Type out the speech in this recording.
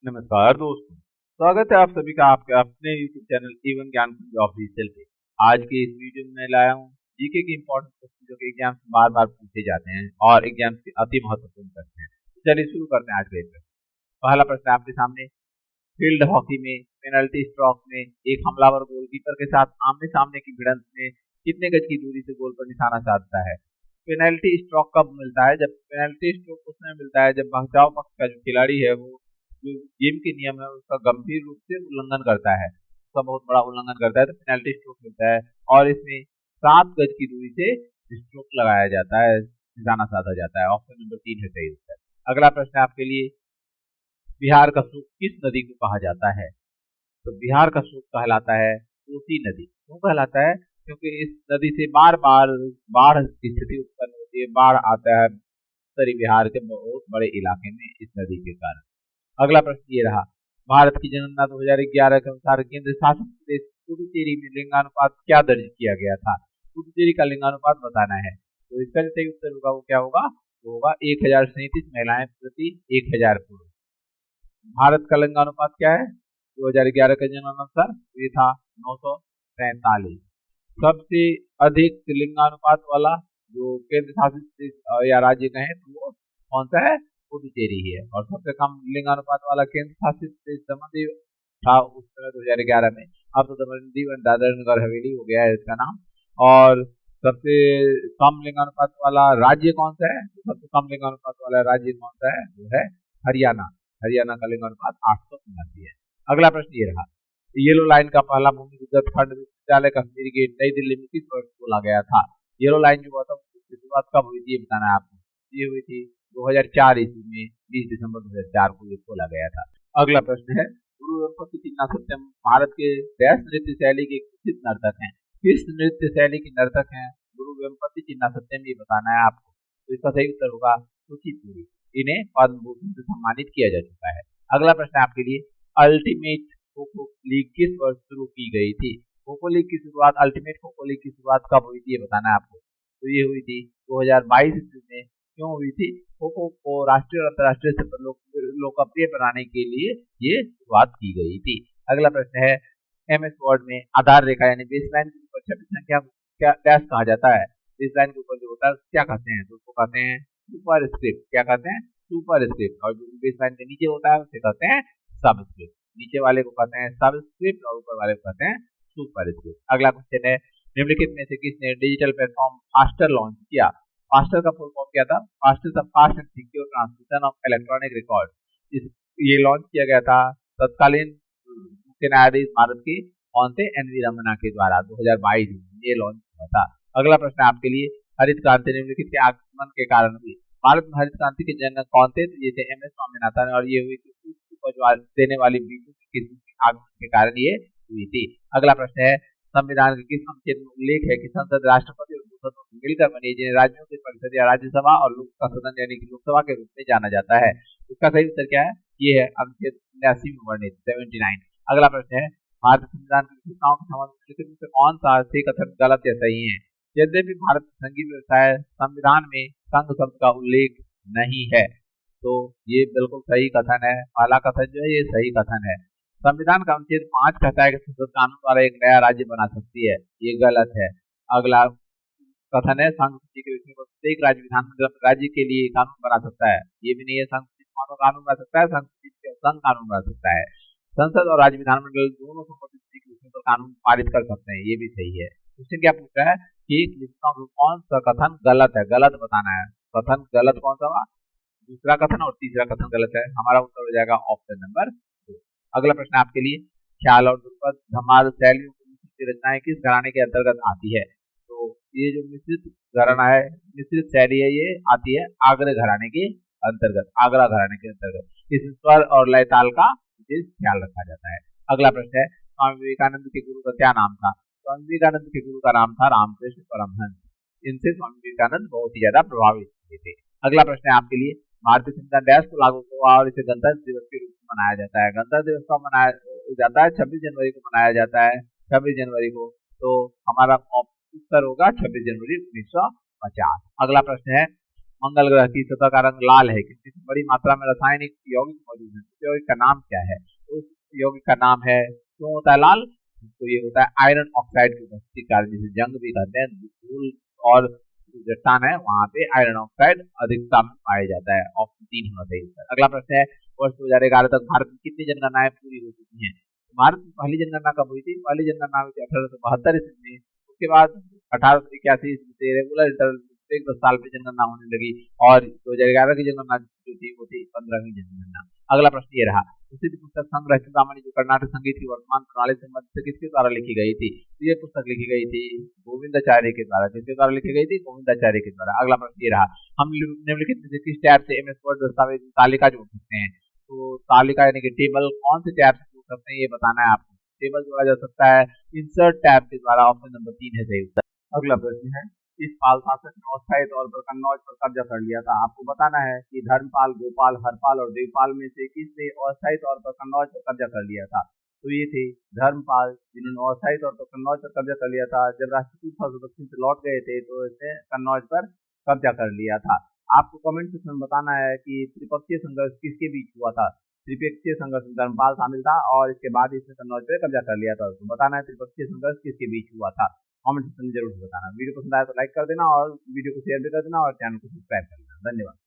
नमस्कार दोस्तों। स्वागत है आप सभी का आपके अपने YouTube चैनल एवन ज्ञान कुंज ऑफिशियल पे। आज के इस वीडियो में मैं लाया हूँ जीके के इम्पोर्टेंट क्वेश्चन जो कि एग्जाम में बार बार पूछे जाते हैं और एग्जाम के अति महत्वपूर्ण प्रश्न हैं। तो चलिए शुरू करते हैं आज का प्रश्न। पहला प्रश्न आपके सामने, फील्ड हॉकी में पेनल्टी स्ट्रोक में एक हमलावर गोलकीपर के साथ आमने सामने की भिड़ंत में कितने गज की दूरी से गोल पर निशाना साधता है। पेनल्टी स्ट्रोक कब मिलता है? जब पेनल्टी स्ट्रोक उसमें मिलता है जब बचाव पक्ष का जो खिलाड़ी है वो जो गेम के नियम है उसका गंभीर रूप से उल्लंघन करता है, उसका बहुत बड़ा उल्लंघन करता है तो पेनल्टी स्ट्रोक मिलता है। और इसमें 7 गज की दूरी से स्ट्रोक लगाया जाता है, निशाना साधा जाता है। ऑप्शन नंबर 3 है सही उत्तर। अगला प्रश्न आपके लिए, बिहार का सूप किस नदी को कहा जाता है? तो बिहार का सूप कहलाता है कोसी नदी। क्यों कहलाता है? क्योंकि इस नदी से बार बार बाढ़ की स्थिति उत्पन्न होती है, बाढ़ आता है उत्तरी बिहार के बहुत बड़े इलाके में इस नदी के कारण। अगला प्रश्न ये रहा, भारत की जनगणना 2011 के अनुसार केंद्र शासित प्रदेश पुडुचेरी में लिंगानुपात क्या दर्ज किया गया था? पुडुचेरी का लिंगानुपात बताना है। तो इसका जो सही उत्तर होगा वो क्या होगा? वो होगा 1037 महिलाएं प्रति 1000 पुरुष। भारत का लिंगानुपात क्या है 2011 के जनगणना? ये था 943। सबसे अधिक लिंगानुपात वाला जो केंद्र शासित प्रदेश या राज्य कहें तो वो कौन सा है? पुडुचेरी ही है। और सबसे कम लिंगानुपात वाला केंद्र शासित प्रदेश दमन था उस समय 2011 में। अब तो दमन एंड दादर नगर हवेली हो गया है इसका नाम। और सबसे कम लिंगानुपात वाला राज्य कौन सा है? तो सबसे कम लिंगानुपात वाला राज्य कौन सा है? वो है हरियाणा। हरियाणा का लिंगानुपात 879 है। अगला प्रश्न ये रहा, येलो लाइन का पहला भूमिगत खंड विश्वविद्यालय कश्मीरी गेट नई दिल्ली में किस वर्ष खोला गया था? येलो लाइन जो हुआ था उसकी शुरुआत कब हुई थी ये बताना है आपको। ये हुई थी 2004 ईस्वी में, 20 दिसंबर 2004 को ये खोला गया था। अगला प्रश्न है, गुरु वेंपति चिन्ना सत्यम भारत के डैश नृत्य शैली के प्रसिद्ध नर्तक हैं? किस नृत्य शैली के नर्तक हैं गुरु वेंपति चिन्ना सत्यम, ये बताना है आपको। तो इसका सही उत्तर होगा कुचिपुड़ी। इन्हें पद्म भूषण से सम्मानित किया जा चुका है। अगला प्रश्न आपके लिए, अल्टीमेट खो खो लीग किस वर्ष शुरू की गई थी? खो खो लीग की शुरुआत, अल्टीमेट खो खो लीग की शुरुआत कब हुई थी ये बताना है आपको। तो ये हुई थी 2022 ईस्वी में। क्यों हुई थी? खो खो को राष्ट्रीय और अंतर्राष्ट्रीय स्तर पर लोकप्रिय बनाने के लिए ये शुरुआत की गई थी। अगला प्रश्न है, एमएस वर्ड में आधार रेखा यानी बेसलाइन के ऊपर छवि संख्या को क्या डैश कहा जाता है? बेसलाइन के ऊपर जो होता है क्या कहते हैं? तो उसको कहते हैं सुपर स्क्रिप्ट। क्या कहते हैं? Super script. और जो बेसलाइन के नीचे होता है उसे कहते हैं सब स्क्रिप्ट। नीचे वाले को कहते हैं सब स्क्रिप्ट और ऊपर वाले को कहते हैं सुपर स्क्रिप्ट। अगला क्वेश्चन है, निम्नलिखित में से किसने डिजिटल प्लेटफॉर्म फास्टर लॉन्च किया? फास्टर का फुल फॉर्म क्या था? Faster the fast and secure transmission of electronic record. ये लॉन्च किया गया था तत्कालीन मुख्य न्यायाधीश भारत के कौन थे? एनवी रमन्ना के द्वारा 2022 में ये लॉन्च हुआ था। अगला प्रश्न आपके लिए, हरित क्रांति निम्नलिखित के आगमन के कारण हुई? भारत में हरित क्रांति के जनक कौन थे? तो ये थे एम एस स्वामीनाथन। और ये हुई थी उपज देने वाली बीजों की किस्म के आगमन के कारण ये हुई थी। अगला प्रश्न है, संविधान के किस अनुच्छेद में उल्लेख है कि संसद राष्ट्रपति और संसदों से मिलकर बनी है जिन्हें राज्यों की परिषद या राज्यसभा और लोक का सदन यानी कि लोकसभा के रूप में जाना जाता है? इसका सही उत्तर क्या है? ये है अनुच्छेद 79 में वर्णित 79। अगला प्रश्न है, भारतीय संविधान की विशेषताओं के संबंध में कौन सा से कथन गलत या सही है? यद्यपि भारत संघीय व्यवस्था है, संविधान में संघ शब्द का उल्लेख नहीं है। तो ये बिल्कुल सही कथन है। पहला कथन जो है ये सही कथन है। संविधान का अनुच्छेद 5 कहता है कि संसद कानून द्वारा एक नया राज्य बना सकती है, ये गलत है। अगला कथन है, संघ सूची के विषय पर प्रत्येक राज्य विधानमंडल राज्य के लिए कानून बना सकता है, ये भी नहीं है। संघ सूची कानून बना सकता है, संघ सूची संघ कानून बना सकता है। संसद और राज्य विधानमंडल दोनों संबंधित के विषय पर कानून पारित कर सकते हैं, ये भी सही है। क्वेश्चन क्या पूछ रहा है कि कौन सा कथन गलत है? गलत बताना है। कथन गलत कौन सा हुआ? दूसरा कथन और तीसरा कथन गलत है। हमारा उत्तर हो जाएगा ऑप्शन नंबर 2। अगला प्रश्न आपके लिए, ख्याल और ध्रुपद धमाल शैलियों की रचनाएं किस घराने के अंतर्गत आती है? तो ये जो मिश्रित घराना है, मिश्रित शैली है, ये आती है आगरा घराने के अंतर्गत। आगरा घराने के अंतर्गत इस स्वर और लय ताल का विशेष ख्याल रखा जाता है। अगला प्रश्न है, स्वामी विवेकानंद के गुरु का क्या नाम था? स्वामी विवेकानंद के गुरु का नाम था रामकृष्ण परमहंस। इनसे स्वामी विवेकानंद बहुत ही ज्यादा प्रभावित हुए थे। अगला प्रश्न है आपके लिए, भारतीय संविधान डैश को लागू हुआ और इसे गणतंत्र दिवस के रूप में मनाया जाता है? गणतंत्र दिवस का मनाया जाता है 26 जनवरी को मनाया जाता है, 26 जनवरी को। तो हमारा उत्तर होगा 26 जनवरी 1950। अगला प्रश्न है, मंगल ग्रह की सतह का रंग लाल है क्योंकि इसमें बड़ी मात्रा में रासायनिक यौगिक मौजूद है। उस यौगिक का नाम क्या है? उस यौगिक का नाम है, क्यों होता है लाल? तो ये होता है आयरन ऑक्साइड की उपस्थिति के कारण, जिसे जंग भी कहते हैं। धूल और जो चट्टान है वहां पे आयरन ऑक्साइड अधिकता में पाया जाता है। ऑप्शन 3 होना चाहिए इसका। अगला प्रश्न है, वर्ष 2011 तक भारत में कितनी जनगणनाएं पूरी हो चुकी हैं? भारत में पहली जनगणना कब हुई थी? पहली जनगणना हुई थी 1872 ईस्वी में। उसके बाद 1881 ईस्वी से रेगुलर इंटरवल एक 10 साल पे जनगणना होने लगी, और 2011 की जनगणना जो थी वो थी 15वीं जनगणना। अगला प्रश्न ये रहा, प्रसिद्ध पुस्तक संग्रह चूड़ामणि जो कर्नाटक संगीत की वर्तमान प्रणाली से संबंधित किसके द्वारा लिखी गई थी? तो ये पुस्तक लिखी गई थी गोविंदाचार्य के द्वारा। किसके द्वारा लिखी गई थी? गोविंदाचार्य के द्वारा। अगला प्रश्न ये रहा, हम निम्नलिखित में से किस टैब से एमएस वर्ड दस्तावेज की तालिका जोड़ सकते हैं? तो तालिका यानी कि टेबल कौन से टैब से जोड़ सकते हैं ये बताना है आपको। टेबल जोड़ा जा सकता है इंसर्ट टैब के द्वारा। ऑप्शन नंबर 3 है सही उत्तर। अगला प्रश्न है, इस पाल शासक ने अस्थायी तौर पर कन्नौज पर कब्जा कर लिया था। आपको बताना है कि धर्मपाल, गोपाल, हरपाल और देवपाल में से किसने अस्थायी तौर पर कन्नौज पर कब्जा कर लिया था? तो ये थे धर्मपाल, जिन्होंने अस्थायी तौर पर कन्नौज पर कब्जा कर लिया था। जब राष्ट्रकूट दक्षिण से लौट गए थे तो इसने कन्नौज पर कब्जा कर लिया था। आपको कमेंट सेक्शन में बताना है कि त्रिपक्षीय संघर्ष किसके बीच हुआ था। त्रिपक्षीय संघर्ष में धर्मपाल शामिल था और इसके बाद इसने कन्नौज पर कब्जा कर लिया था। तो बताना है त्रिपक्षीय संघर्ष किसके बीच हुआ था। कमेंट सेक्शन में जरूर बताना। वीडियो पसंद आया तो लाइक कर देना और वीडियो को शेयर भी कर देना और चैनल को सब्सक्राइब कर देना। धन्यवाद।